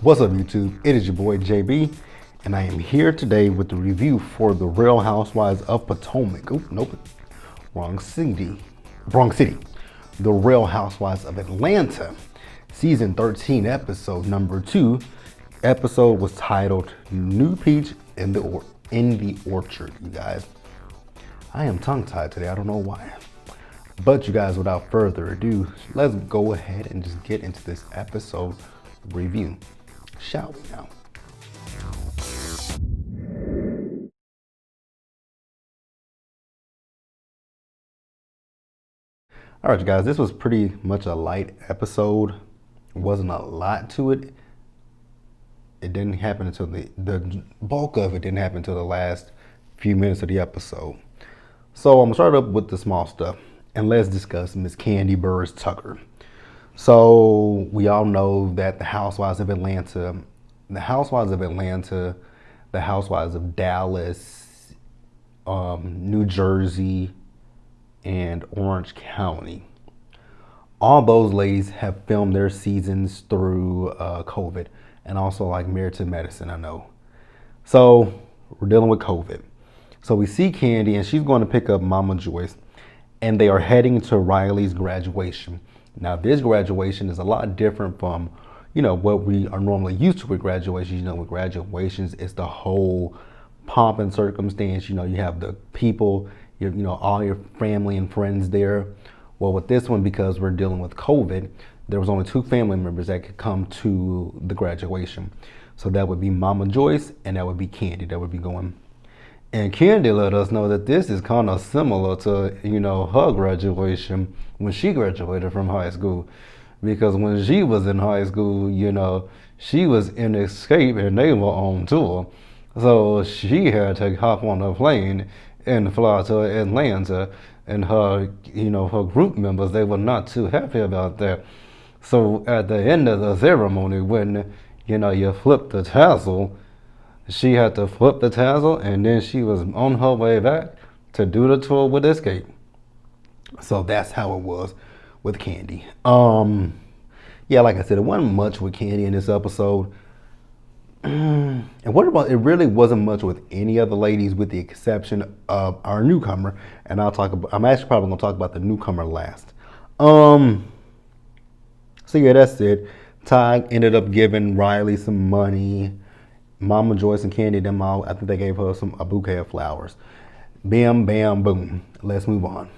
What's up, YouTube? It is your boy JB, and I am here today with the review for The Real Housewives of Potomac. Oh, nope, wrong city. Wrong city. The Real Housewives of Atlanta, season 13, episode number 2. Episode was titled "New Peach in the Orchard." You guys, I am tongue-tied today. I don't know why. But you guys, without further ado, let's go ahead and just get into this episode review. Shall we now? All right, you guys, this was pretty much a light episode. Wasn't a lot to it. It didn't happen until the bulk of it didn't happen until the last few minutes of the episode. So I'm gonna start up with the small stuff, and let's discuss Miss Candy Burrs Tucker. So we all know that the Housewives of Atlanta, the Housewives of Dallas, New Jersey, and Orange County, all those ladies have filmed their seasons through COVID, and also like Married to Medicine, I know. So we're dealing with COVID. So we see Candy, and she's going to pick up Mama Joyce, and they are heading to Riley's graduation. Now, this graduation is a lot different from, what we are normally used to with graduations. With graduations, it's the whole pomp and circumstance. You have the people, all your family and friends there. Well, with this one, because we're dealing with COVID, there was only 2 family members that could come to the graduation. So that would be Mama Joyce, and that would be Candy that would be going. And Candy let us know that this is kind of similar to, her graduation when she graduated from high school. Because when she was in high school, she was in Escape and they were on tour. So she had to hop on a plane and fly to Atlanta. And her group members, they were not too happy about that. So at the end of the ceremony, when, you flip the tassel, she had to flip the tassel, and then she was on her way back to do the tour with Escape. So that's how it was with Candy. Yeah, like I said, it wasn't much with Candy in this episode. And what about, it really wasn't much with any of the ladies with the exception of our newcomer. And I'm actually probably gonna talk about the newcomer last. So yeah, that's it. Ty ended up giving Riley some money. Mama Joyce and Candy, them all, I think they gave her a bouquet of flowers. Bam, bam, boom. Let's move on.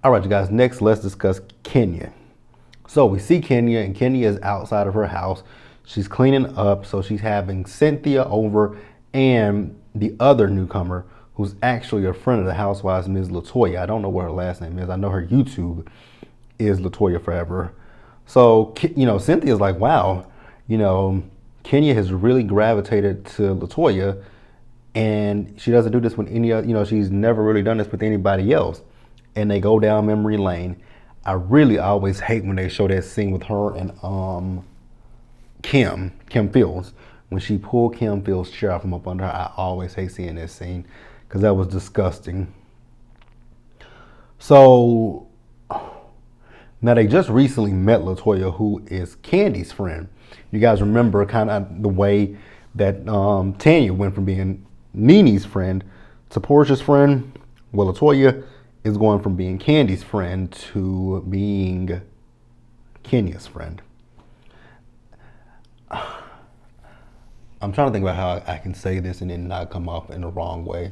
All right, you guys, next let's discuss Kenya. So we see Kenya, and Kenya is outside of her house. She's cleaning up, so she's having Cynthia over and the other newcomer, who's actually a friend of the Housewives, Ms. Latoya. I don't know what her last name is. I know her YouTube is Latoya Forever. So, Cynthia's like, wow, Kenya has really gravitated to Latoya, and she doesn't do this with any other, she's never really done this with anybody else. And they go down memory lane. I really always hate when they show that scene with her and Kim Fields. When she pulled Kim Fields' chair from up under her, I always hate seeing that scene because that was disgusting. So now they just recently met Latoya, who is Candy's friend. You guys remember kind of the way that Tanya went from being Nene's friend to Porsha's friend? Well, Latoya is going from being Candy's friend to being Kenya's friend. I'm trying to think about how I can say this and then not come off in the wrong way.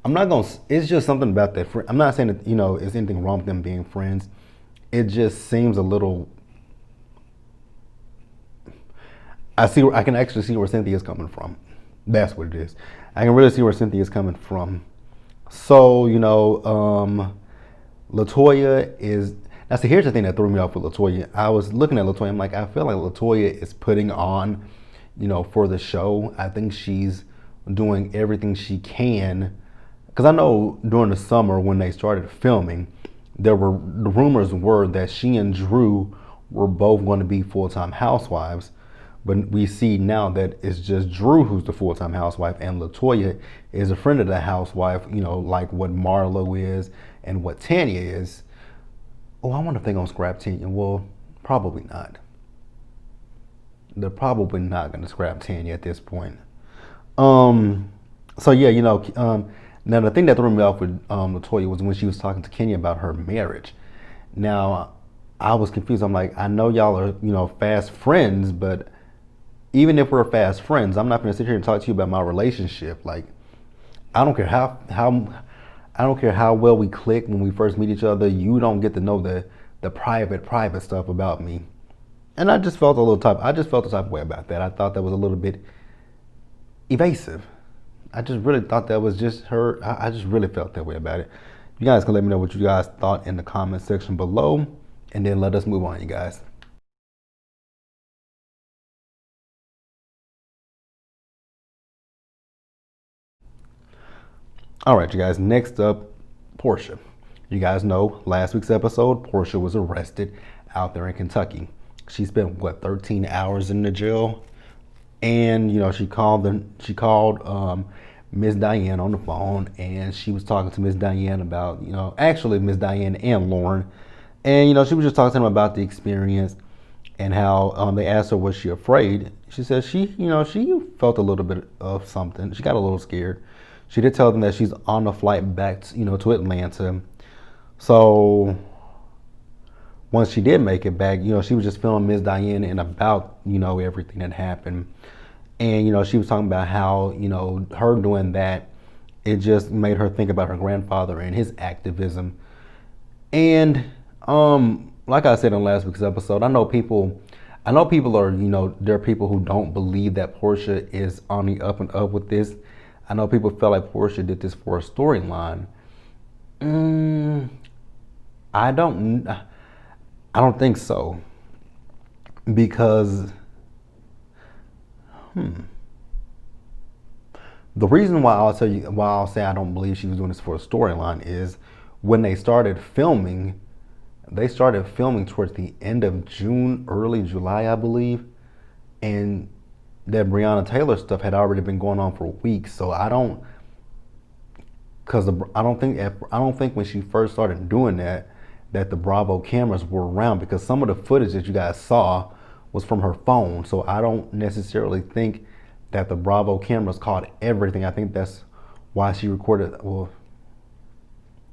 It's just something about that friend. I'm not saying that, it's anything wrong with them being friends. It just seems a little, I can actually see where Cynthia's coming from. That's what it is. I can really see where Cynthia's coming from. So, Latoya is, now see, here's the thing that threw me off with Latoya. I was looking at Latoya, I'm like, I feel like Latoya is putting on, for the show. I think she's doing everything she can. Because I know during the summer when they started filming, the rumors were that she and Drew were both going to be full-time housewives. But we see now that it's just Drew who's the full-time housewife, and Latoya is a friend of the housewife, like what Marlo is and what Tanya is. Oh, I wonder if they're gonna scrap Tanya. Well, probably not. They're probably not gonna scrap Tanya at this point. Um, so yeah, now the thing that threw me off with Latoya was when she was talking to Kenya about her marriage. Now, I was confused. I'm like, I know y'all are fast friends, but even if we're fast friends, I'm not gonna sit here and talk to you about my relationship. Like, I don't care I don't care how well we click when we first meet each other. You don't get to know the private stuff about me. And I just felt the type of way about that. I thought that was a little bit evasive. I just really thought that was just her. I just really felt that way about it. You guys can let me know what you guys thought in the comment section below, and then let us move on, you guys. All right, you guys. Next up, Porsha. You guys know last week's episode, Porsha was arrested out there in Kentucky. She spent what 13 hours in the jail, and she called Miss Diane on the phone, and she was talking to Miss Diane about actually Miss Diane and Lauren, and she was just talking to them about the experience and how they asked her was she afraid. She said she felt a little bit of something. She got a little scared. She did tell them that she's on the flight back to Atlanta. So once she did make it back, she was just filming Miss Diane and about everything that happened. And she was talking about how her doing that, it just made her think about her grandfather and his activism. And like I said in last week's episode, I know people are there are people who don't believe that Porsha is on the up and up with this. I know people feel like Porsha did this for a storyline. I don't I don't think so, because the reason why I'll say I don't believe she was doing this for a storyline is when they started filming towards the end of June, early July, I believe, and that Breonna Taylor stuff had already been going on for weeks. So I don't think when she first started doing that the Bravo cameras were around, because some of the footage that you guys saw was from her phone. So I don't necessarily think that the Bravo cameras caught everything. I think that's why she recorded. Well,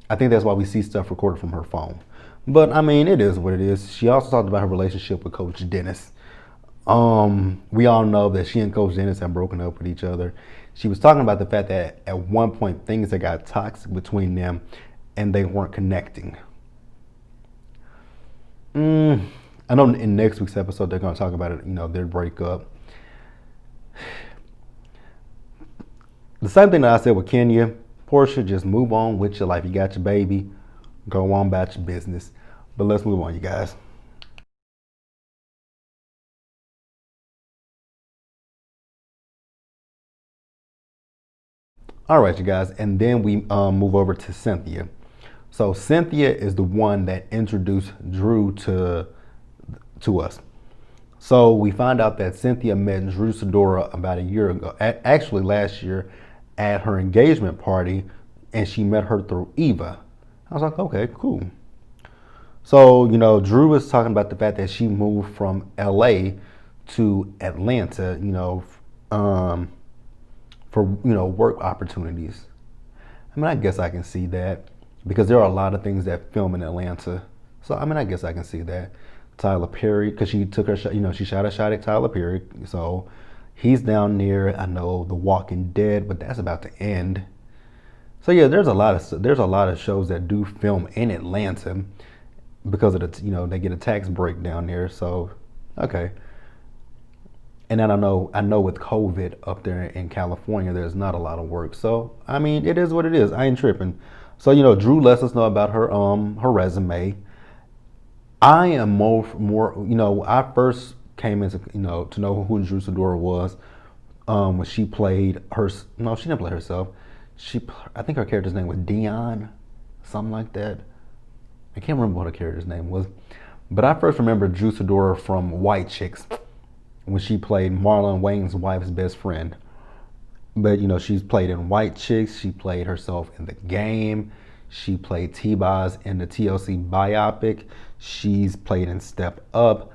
I think that's why we see stuff recorded from her phone. But I mean, it is what it is. She also talked about her relationship with Coach Dennis. We all know that she and Coach Dennis have broken up with each other. She was talking about the fact that at one point things that got toxic between them and they weren't connecting. I know in next week's episode they're going to talk about it, their breakup. The same thing that I said with Kenya, Porsha, just move on with your life. You got your baby, go on about your business. But let's move on, you guys. All right, you guys, and then we move over to Cynthia. So Cynthia is the one that introduced Drew to us. So we find out that Cynthia met Drdora about a year ago, actually last year, at her engagement party, and she met her through Eva. I was like, okay, cool. So, Drew was talking about the fact that she moved from LA to Atlanta, for, work opportunities. I mean, I guess I can see that because there are a lot of things that film in Atlanta. So, I mean, I guess I can see that. Tyler Perry, because she took her shot, she shot a shot at Tyler Perry. So he's down there. I know The Walking Dead, but that's about to end. So yeah, there's a lot of shows that do film in Atlanta because of they get a tax break down there. So okay. And then I know with COVID up there in California, there's not a lot of work. So I mean, it is what it is. I ain't tripping. So Drew lets us know about her resume. I am more. I first came into to know who Drdora was when she played her. No, she didn't play herself. I think her character's name was Dion, something like that. I can't remember what her character's name was, but I first remember Drdora from White Chicks when she played Marlon Wayne's wife's best friend. But she's played in White Chicks. She played herself in The Game. She played T-Boz in the TLC biopic. She's played in Step Up.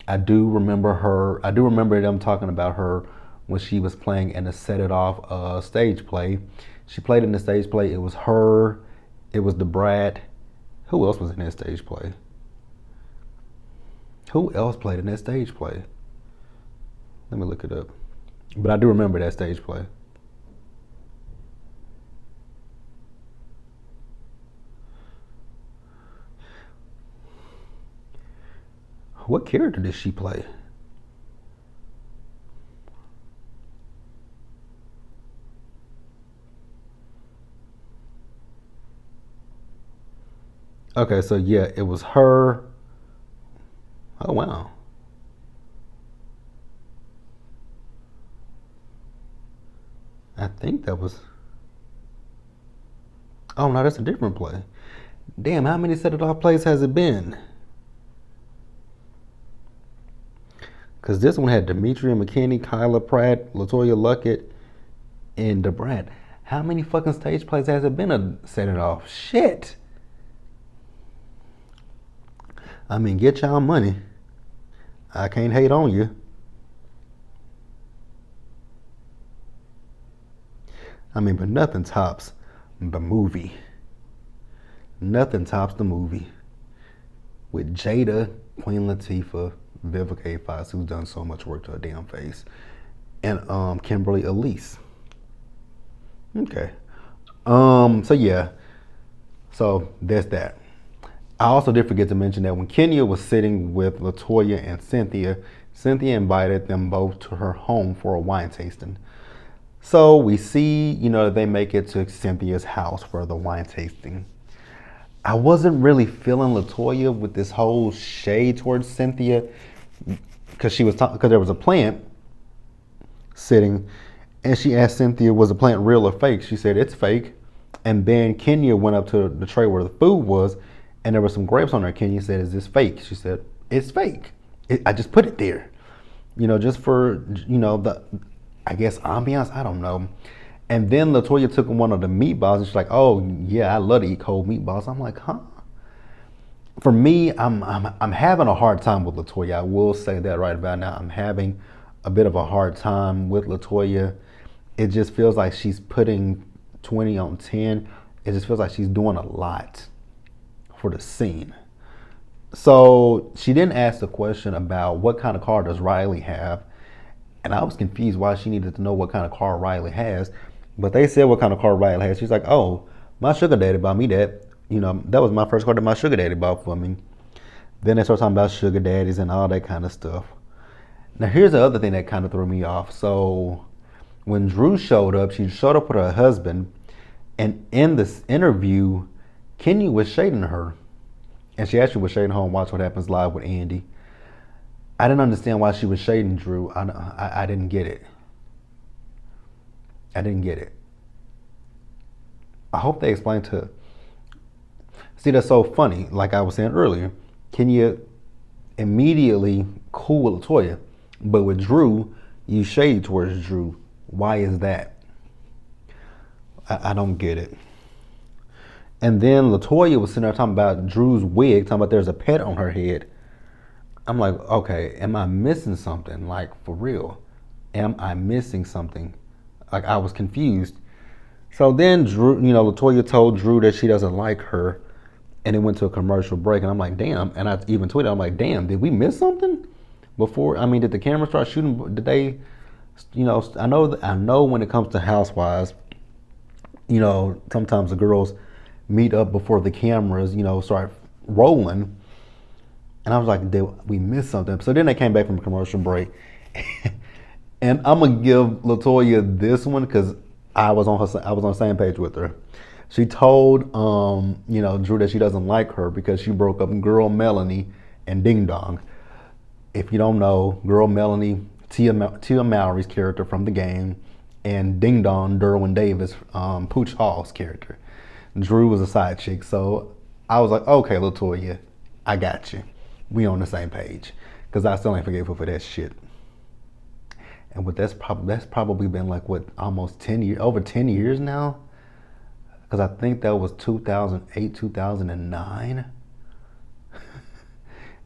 I do remember them talking about her when she was playing in the Set It Off stage play. She played in the stage play. It was her. It was the Brat. Who else was in that stage play? Who else played in that stage play? Let me look it up. But I do remember that stage play. What character did she play? Okay, so yeah, it was her. Oh wow. I think that was. Oh no, that's a different play. Damn, how many Set It Off plays has it been? Because this one had Demetria McKinney, Kyla Pratt, Latoya Luckett, and the Brat. How many fucking stage plays has it been a Set It Off? Shit. I mean, get y'all money. I can't hate on you. I mean, but nothing tops the movie. Nothing tops the movie. With Jada, Queen Latifah, Vivica A. Fox, who's done so much work to her damn face, and Kimberly Elise. Okay. So yeah. So there's that. I also did forget to mention that when Kenya was sitting with Latoya and Cynthia, Cynthia invited them both to her home for a wine tasting. So we see, that they make it to Cynthia's house for the wine tasting. I wasn't really feeling Latoya with this whole shade towards Cynthia because there was a plant sitting, and she asked Cynthia, was the plant real or fake? She said it's fake. And then Kenya went up to the tray where the food was, and there were some grapes on there. Kenya said, is this fake? She said, it's fake. I just put it there, just for, I guess, ambiance. I don't know. And then Latoya took one of the meatballs, and she's like, oh, yeah, I love to eat cold meatballs. I'm like, huh? For me, I'm having a hard time with Latoya. I will say that right about now. I'm having a bit of a hard time with Latoya. It just feels like she's putting 20 on 10. It just feels like she's doing a lot for the scene. So she didn't ask the question about what kind of car does Riley have. And I was confused why she needed to know what kind of car Riley has. But they said what kind of car Riley has. She's like, oh, my sugar daddy bought me that. That was my first car that my sugar daddy bought for me. Then they start talking about sugar daddies and all that kind of stuff. Now here's the other thing that kind of threw me off. So when Drew showed up, she showed up with her husband. And in this interview, Kenya was shading her. And she actually was shading her on Watch What Happens Live with Andy. I didn't understand why she was shading Drew. I didn't get it. I didn't get it. I hope they explained to her. See, that's so funny. Like I was saying earlier, Kenya immediately cool with Latoya. But with Drew, you shade towards Drew. Why is that? I don't get it. And then Latoya was sitting there talking about Drew's wig, talking about there's a pet on her head. I'm like, okay, am I missing something? Like, for real? Am I missing something? Like, I was confused. So then Drew, Latoya told Drew that she doesn't like her, and it went to a commercial break, and I'm like, damn. And I even tweeted, I'm like, damn, did we miss something? Did the camera start shooting? Did they, I know when it comes to Housewives, sometimes the girls meet up before the cameras, start rolling. And I was like, did we miss something? So then they came back from a commercial break. And I'm going to give Latoya this one because I was on the same page with her. She told, Drew that she doesn't like her because she broke up Girl Melanie and Ding Dong. If you don't know, Girl Melanie, Tia Mowry's character from the game, and Ding Dong, Derwin Davis, Pooch Hall's character. Drew was a side chick. So I was like, okay, Latoya, I got you. We on the same page. Because I still ain't forgave her for that shit. And that's probably been like, what, almost 10 years, over 10 years now? because I think that was 2008, 2009.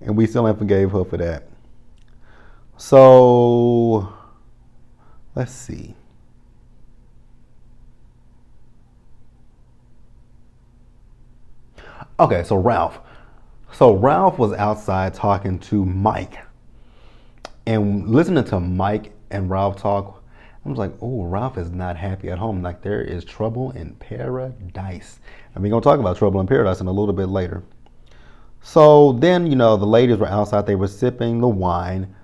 And we still haven't forgave her for that. So, let's see. Okay, so Ralph. So Ralph was outside talking to Mike. And listening to Mike and Ralph talk, I was like, oh, Ralph is not happy at home. Like, there is trouble in paradise. And we're going to talk about trouble in paradise in a little bit later. So then, the ladies were outside. They were sipping the wine.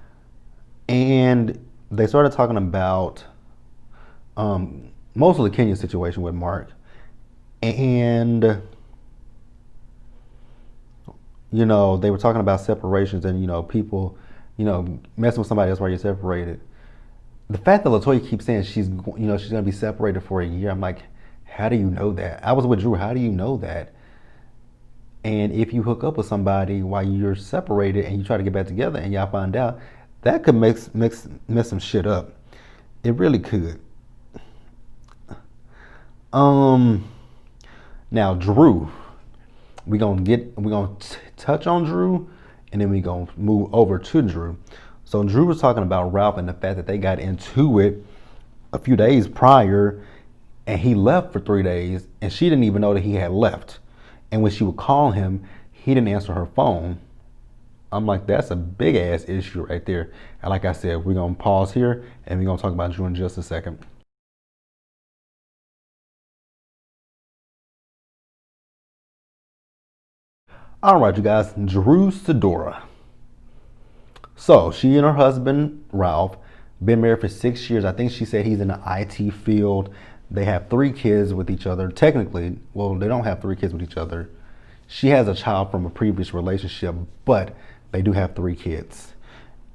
And they started talking about mostly Kenya's situation with Mark. And, they were talking about separations and, people, messing with somebody, that's why you're separated. The fact that Latoya keeps saying she's going to be separated for a year, I'm like, how do you know that? I was with Drew, how do you know that? And if you hook up with somebody while you're separated and you try to get back together and y'all find out, that could mess some shit up. It really could. Now Drew, we're gonna touch on Drew, and then we're gonna move over to Drew. So Drew was talking about Ralph and the fact that they got into it a few days prior, and he left for 3 days, and she didn't even know that he had left. And when she would call him, he didn't answer her phone. I'm like, that's a big ass issue right there. And like I said, we're gonna pause here and we're gonna talk about Drew in just a second. All right, you guys, Drew's Drdora. So she and her husband, Ralph, been married for 6 years. I think she said he's in the IT field. They have 3 kids with each other. Technically, well, they don't have 3 kids with each other. She has a child from a previous relationship, but they do have 3 kids.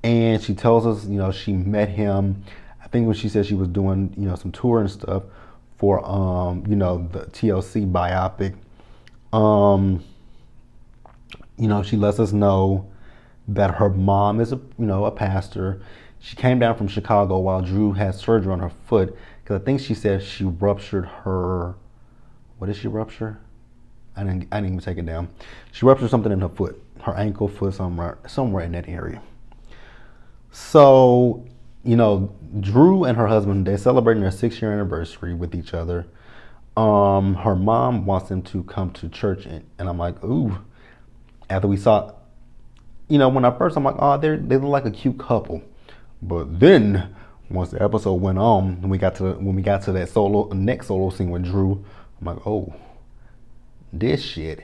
And she tells us, she met him, I think when she said she was doing, some tour and stuff for, the TLC biopic. She lets us know that her mom is a pastor. She came down from Chicago while Drew had surgery on her foot, because I think she said she ruptured her, what did she rupture? I didn't even take it down. She ruptured something in her foot, her ankle, foot, somewhere in that area. So, Drew and her husband, they're celebrating their 6-year anniversary with each other. Her mom wants them to come to church, and I'm like, ooh. After we saw, when I first, I'm like, oh, they look like a cute couple. But then, once the episode went on, when we got to that next solo scene with Drew, I'm like, oh, this shit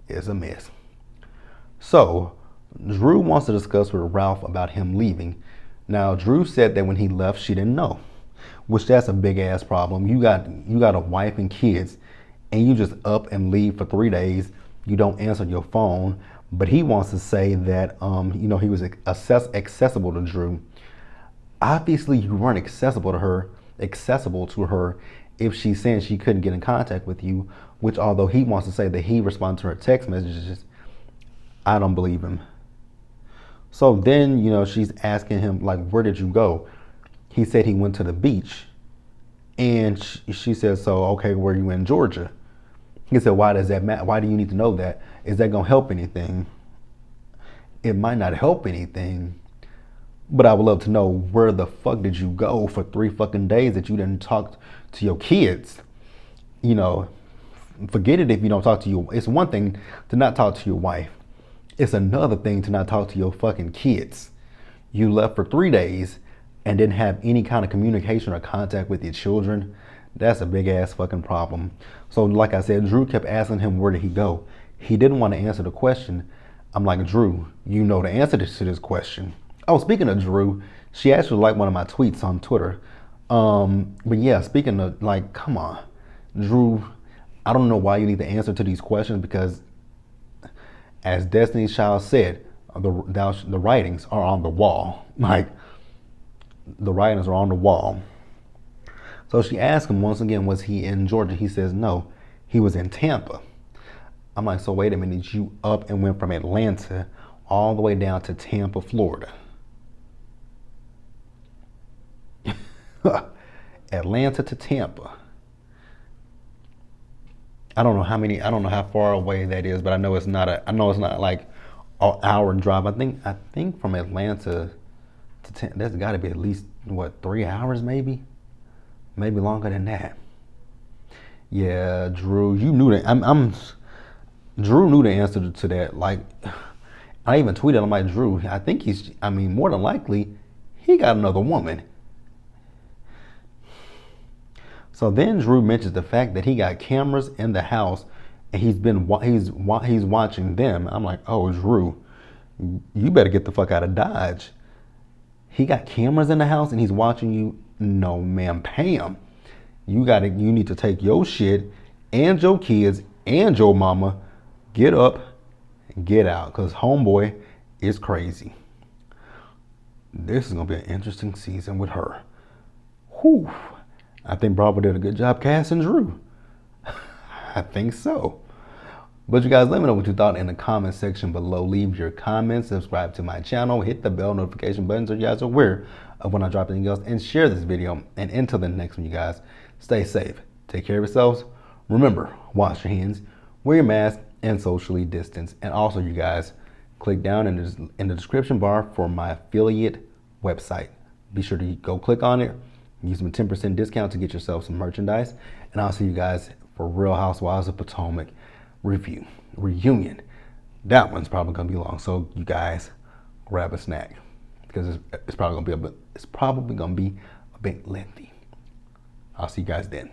is a mess. So, Drew wants to discuss with Ralph about him leaving. Now, Drew said that when he left, she didn't know, which that's a big ass problem. You got a wife and kids, and you just up and leave for 3 days. You don't answer your phone, but he wants to say that he was accessible to Drew. Obviously, you weren't accessible to her if she's saying she couldn't get in contact with you, which although he wants to say that he responded to her text messages, I don't believe him. So then, she's asking him, like, where did you go? He said he went to the beach. And she said, so, okay, were you in Georgia? He said, why does that matter? Why do you need to know that? Is that going to help anything? It might not help anything, but I would love to know, where the fuck did you go for 3 fucking days that you didn't talk to your kids? Forget it if you don't talk to your, it's one thing to not talk to your wife. It's another thing to not talk to your fucking kids. You left for 3 days and didn't have any kind of communication or contact with your children. That's a big ass fucking problem. So like I said, Drew kept asking him, where did he go? He didn't want to answer the question. I'm like, Drew, you know the answer to this question. Oh, speaking of Drew, she actually liked one of my tweets on Twitter. But yeah, speaking of, like, come on, Drew, I don't know why you need the answer to these questions, because as Destiny's Child said, the writings are on the wall. Like, the writings are on the wall. So she asked him once again, was he in Georgia? He says no, he was in Tampa. I'm like, so wait a minute, you up and went from Atlanta all the way down to Tampa, Florida. Atlanta to Tampa. I don't know how many. I don't know how far away that is, but I know it's not a. I know it's not like an hour drive. I think from Atlanta to that's got to be at least what 3 hours, maybe longer than that. Yeah, Drew, you knew that. Drew knew the answer to that. Like, I even tweeted. I'm like, Drew. I think he's. I mean, more than likely, he got another woman. So then Drew mentions the fact that he got cameras in the house, and he's watching them. I'm like, oh, Drew, you better get the fuck out of Dodge. He got cameras in the house and he's watching you. No, ma'am, Pam. You need to take your shit and your kids and your mama, get up, get out, cause homeboy is crazy. This is gonna be an interesting season with her. Whew. I think Bravo did a good job casting Drew. I think so. But you guys, let me know what you thought in the comment section below. Leave your comments, subscribe to my channel, hit the bell notification button so you guys are aware of when I drop anything else, and share this video. And until the next one, you guys, stay safe, take care of yourselves. Remember, wash your hands, wear your mask, and socially distance. And also, you guys, click down in the description bar for my affiliate website. Be sure to go click on it. Use my 10% discount to get yourself some merchandise. And I'll see you guys for Real Housewives of Potomac reunion. That one's probably gonna be long, so you guys grab a snack because it's probably gonna be a bit lengthy. I'll see you guys then.